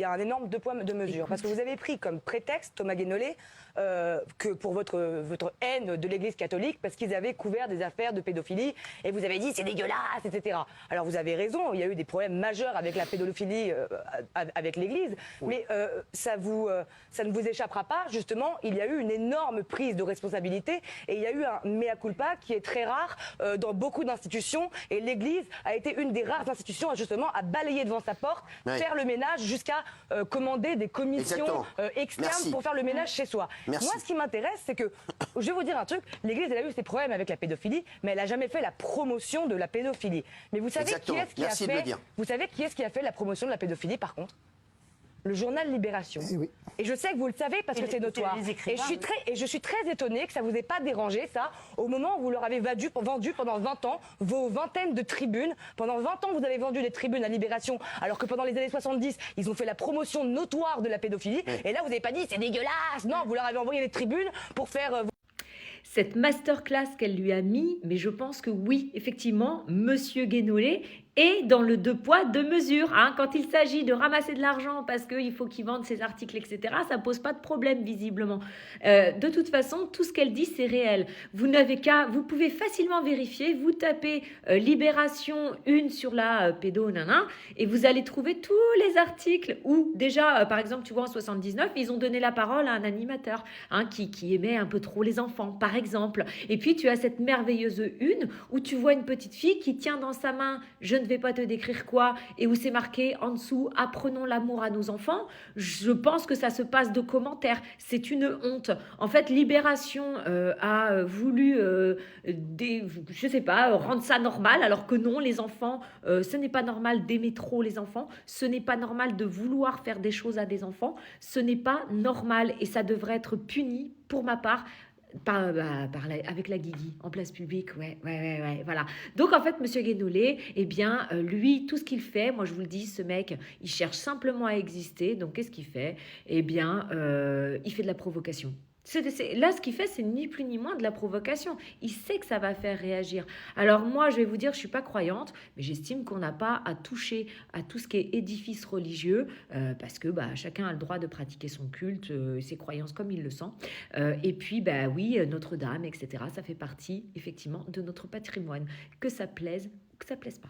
Il y a un énorme deux poids, deux mesures. Parce que vous avez pris comme prétexte, Thomas Guénolé, que pour votre haine de l'Église catholique, parce qu'ils avaient couvert des affaires de pédophilie, et vous avez dit c'est dégueulasse, etc. Alors vous avez raison, il y a eu des problèmes majeurs avec la pédophilie, avec l'Église, mais ça ne vous échappera pas, justement, il y a eu une énorme prise de responsabilité, et il y a eu un mea culpa qui est très rare dans beaucoup d'institutions, et l'Église a été une des rares institutions, justement, à balayer devant sa porte, faire le ménage, jusqu'à commander des commissions externes pour faire le ménage chez soi. Moi, ce qui m'intéresse, c'est que, je vais vous dire un truc, l'Église, elle a eu ses problèmes avec la pédophilie, mais elle n'a jamais fait la promotion de la pédophilie. Mais vous savez qui est-ce qui a fait, vous savez qui est-ce qui a fait la promotion de la pédophilie, par contre? Le journal Libération. Et je sais que vous le savez parce que c'est notoire. Et je suis très étonnée que ça vous ait pas dérangé, ça, au moment où vous leur avez vendu pendant 20 ans vos vingtaines de tribunes. Pendant 20 ans, vous avez vendu des tribunes à Libération, alors que pendant les années 70, ils ont fait la promotion notoire de la pédophilie. Et là, vous n'avez pas dit c'est dégueulasse. Non, vous leur avez envoyé des tribunes pour faire... Cette masterclass qu'elle lui a mis, mais je pense que oui, effectivement, Monsieur Guénolé est dans le deux poids, deux mesures. Hein. Quand il s'agit de ramasser de l'argent parce qu'il faut qu'il vende ses articles, etc., ça ne pose pas de problème, visiblement. De toute façon, tout ce qu'elle dit, c'est réel. Vous pouvez facilement vérifier, vous tapez Libération 1 sur la pédo, et vous allez trouver tous les articles où, déjà, par exemple, tu vois, en 79, ils ont donné la parole à un animateur qui aimait un peu trop les enfants, par exemple. Et puis, tu as cette merveilleuse une où tu vois une petite fille qui tient dans sa main « Je ne vais pas te décrire quoi » et où c'est marqué en dessous « Apprenons l'amour à nos enfants ». Je pense que ça se passe de commentaires. C'est une honte. En fait, Libération a voulu, je sais pas, rendre ça normal, alors que non, les enfants, ce n'est pas normal d'aimer trop les enfants. Ce n'est pas normal de vouloir faire des choses à des enfants. Ce n'est pas normal et ça devrait être puni, pour ma part, avec la Guigui en place publique, voilà. Donc en fait, Monsieur Guénolé, eh bien, lui, tout ce qu'il fait, moi je vous le dis, ce mec, il cherche simplement à exister. Donc qu'est-ce qu'il fait? Eh bien, il fait de la provocation. Là, ce qu'il fait, c'est ni plus ni moins de la provocation. Il sait que ça va faire réagir. Alors moi, je vais vous dire, je ne suis pas croyante, mais j'estime qu'on n'a pas à toucher à tout ce qui est édifice religieux, parce que chacun a le droit de pratiquer son culte, ses croyances comme il le sent. Et puis, oui, Notre-Dame, etc., ça fait partie, effectivement, de notre patrimoine. Que ça plaise ou que ça plaise pas.